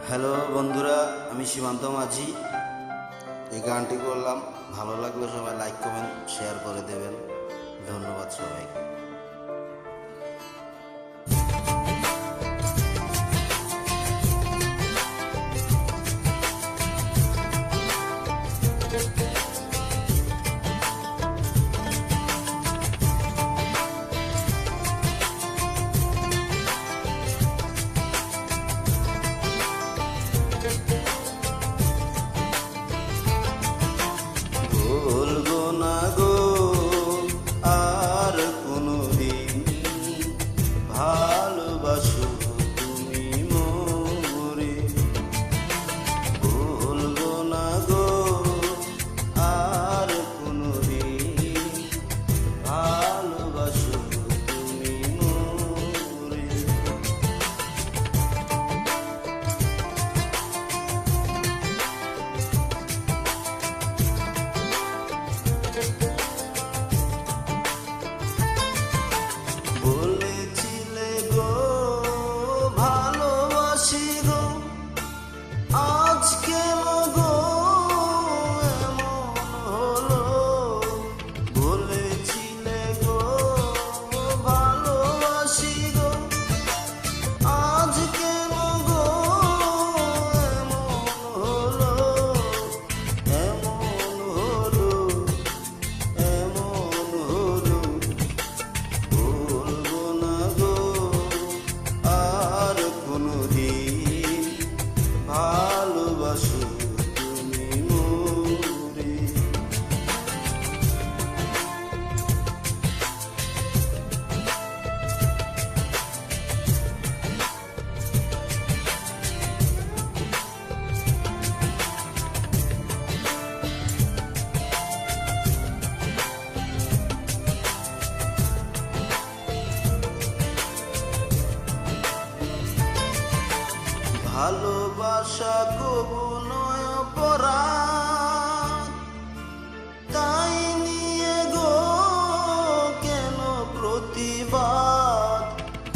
Hello বন্ধুরা, আমি সীমান্ত মাঝি। এই গানটি করলাম, ভালো লাগলে সবাই লাইক কমেন্ট শেয়ার করে দেবেন। ধন্যবাদ সবাইকে। বলবো না গো আর কোনোদিন, ভালোবাসো তুমি মোরে। বলবো না গো আর কোনোদিন, ভালোবাসো তুমি মোরে। বলেছিলে গো ভালোবাসি গো, আজ কেন গো এমন হলো। বলেছিলে গো ভালোবাসি গো, আজ কেন গো এমন হলো। এমন হলো, এমন হলো। বলবো না গো আর কোনোদিন, ভালোবাসো তুমি মোরে। ভালোবাসা কবু নয় অপরাধ, তাই নিয়ে গো কেন প্রতিবাদ।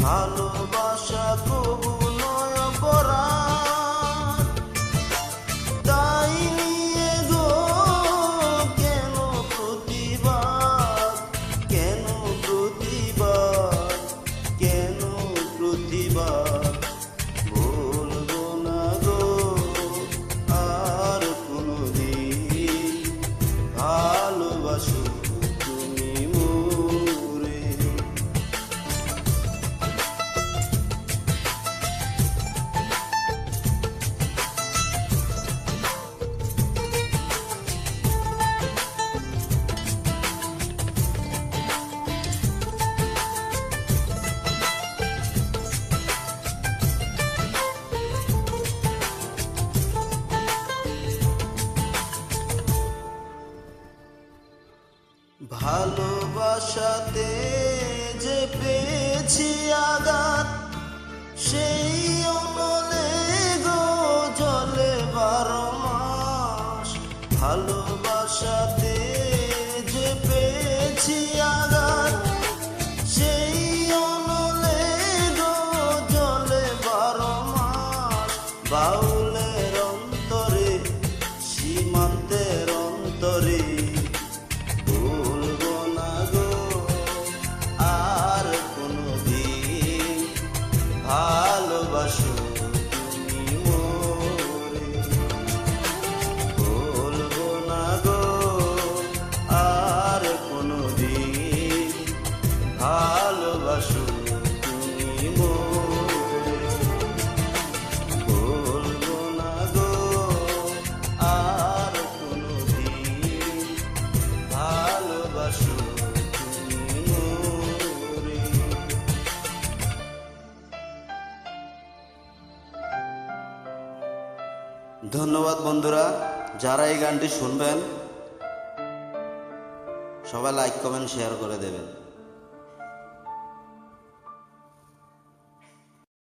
ভালোবাসা কবু নয় অপরাধ, তাই নিয়ে গো কেন প্রতিবাদ। কেন প্রতিবাদ, কেন প্রতিবাদ। বলবো না গো আর কোনোদিন, ভালোবাসো তুমি মোরে। ভালোবাসাতে যে পেয়েছি আঘাত, সেই অনলে গো জলে 12 মাস। ভালোবাসাতে যে পেয়েছি আঘাত, সেই অনলে গো জলে 12 মাস। বাউলের অন্তরে, সীমান্তের অন্তরে। বলবো না গো আর কোনোদিন, ভালোবাসো তুমি মোরে। বলবো না গো আর কোনোদিন, ভালোবাসো তুমি মোরে। বলবো না গো আর কোনোদিন, ভালোবাসো তুমি মোরে। ধন্যবাদ বন্ধুরা, যারা এই গানটি শুনবেন সবাই লাইক কমেন্ট শেয়ার করে দেবেন।